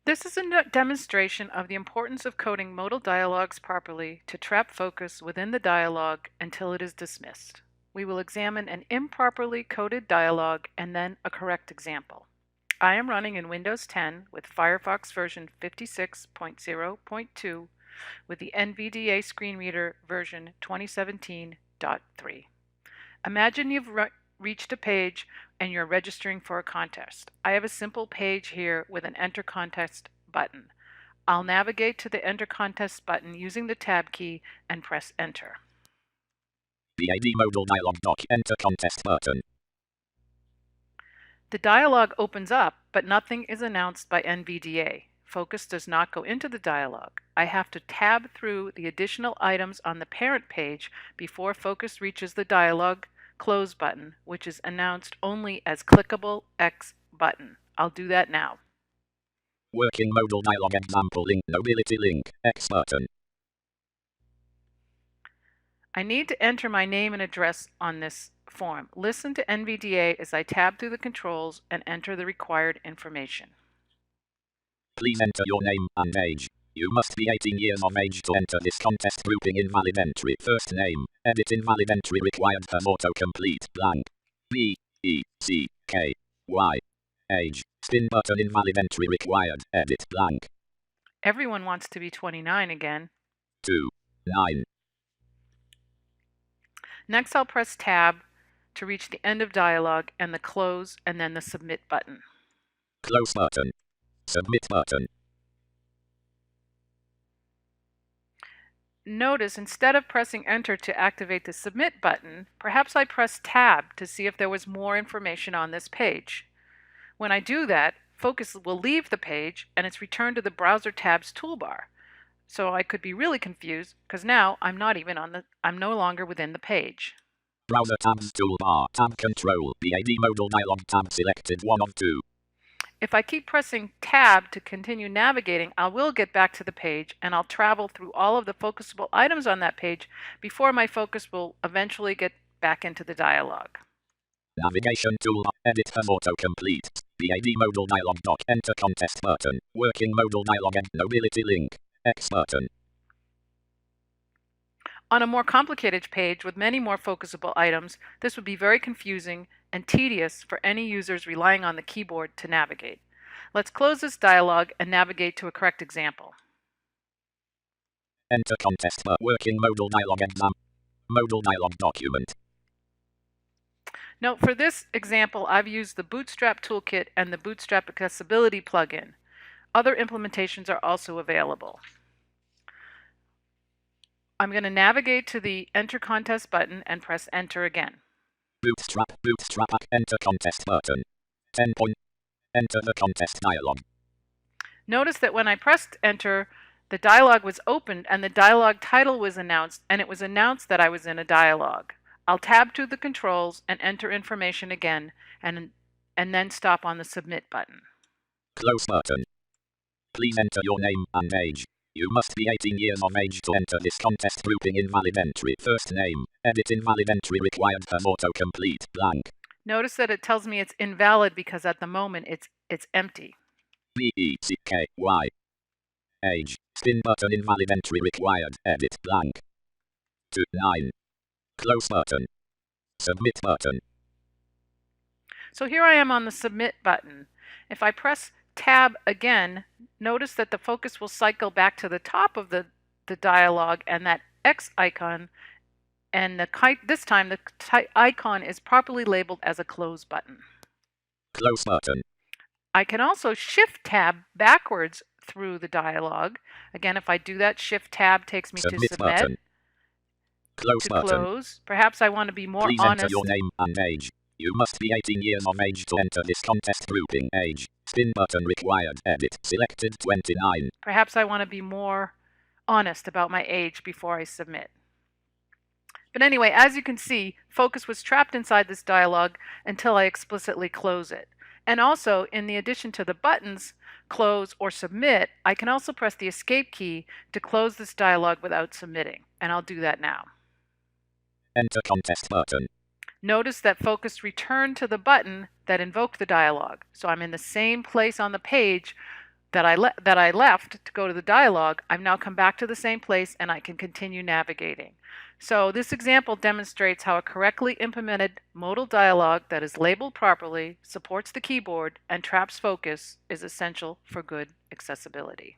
This is a demonstration of the importance of coding modal dialogues properly to trap focus within the dialog until it is dismissed. We will examine an improperly coded dialog and then a correct example. I am running in Windows 10 with Firefox version 56.0.2 with the NVDA screen reader version 2017.3. Imagine you've reached a page and you're registering for a contest. I have a simple page here with an Enter Contest button. I'll navigate to the Enter Contest button using the Tab key and press Enter. BAD ModalDialog doc Enter Contest button. The dialog opens up, but nothing is announced by NVDA. Focus does not go into the dialog. I have to tab through the additional items on the parent page before focus reaches the dialog close button, which is announced only as clickable X button. I'll do that now. Working ModalDialog example link nobility link X button. I need to enter my name and address on this form. Listen to NVDA as I tab through the controls and enter the required information. Please enter your name and age. You must be 18 years of age to enter this contest. Grouping invalid entry. First name. Edit invalid entry required for autocomplete. Blank. B-E-C-K-Y. Age. Spin button invalid entry required. Edit blank. Everyone wants to be 29 again. 2. 9. Next, I'll press Tab to reach the end of dialog and the close and then the submit button. Close button. Submit button. Notice instead of pressing Enter to activate the Submit button, perhaps I pressed Tab to see if there was more information on this page. When I do that, focus will leave the page and it's returned to the Browser tab's toolbar. So I could be really confused because now I'm no longer within the page. Browser tabs toolbar. Tab control. BAD ModalDialog tab selected 1 of 2. If I keep pressing Tab to continue navigating, I will get back to the page and I'll travel through all of the focusable items on that page before my focus will eventually get back into the dialog. Navigation toolbar. Edit for autocomplete. BAD ModalDialog doc Enter Contest button. Working ModalDialog nobility link X button. On a more complicated page with many more focusable items, this would be very confusing and tedious for any users relying on the keyboard to navigate. Let's close this dialog and navigate to a correct example. Enter contest working ModalDialog exam. ModalDialog document. Note, for this example, I've used the Bootstrap Toolkit and the Bootstrap Accessibility plugin. Other implementations are also available. I'm going to navigate to the Enter Contest button and press Enter again. Bootstrap Enter Contest button. 10 point. Enter the contest dialog. Notice that when I pressed Enter, the dialog was opened and the dialog title was announced, and it was announced that I was in a dialog. I'll tab to the controls and enter information again, and then stop on the Submit button. Close button. Please enter your name and age. You must be 18 years of age to enter this contest. Grouping invalid entry. First name. Edit invalid entry required for autocomplete. Blank. Notice that it tells me it's invalid because at the moment it's empty. B-E-C-K-Y. Age. Spin button invalid entry required. Edit blank. 2 9. Close button. Submit button. So here I am on the Submit button. If I press Tab again, notice that the focus will cycle back to the top of the dialog and that X icon, and this time the icon is properly labeled as a close button. Close button. I can also Shift Tab backwards through the dialog. Again, if I do that, Shift Tab takes me to Submit. Button. Close to button. Close. Perhaps I want to be more Please honest. Enter your name and age. You must be 18 years of age to enter this contest. Grouping age. Spin button required. Edit. Selected 29. Perhaps I want to be more honest about my age before I submit. But anyway, as you can see, focus was trapped inside this dialog until I explicitly close it. And also, in the addition to the buttons, close or submit, I can also press the Escape key to close this dialog without submitting. And I'll do that now. Enter contest button. Notice that focus returned to the button that invoked the dialog. So I'm in the same place on the page that I left to go to the dialog, I've now come back to the same place and I can continue navigating. So this example demonstrates how a correctly implemented modal dialog that is labeled properly, supports the keyboard, and traps focus is essential for good accessibility.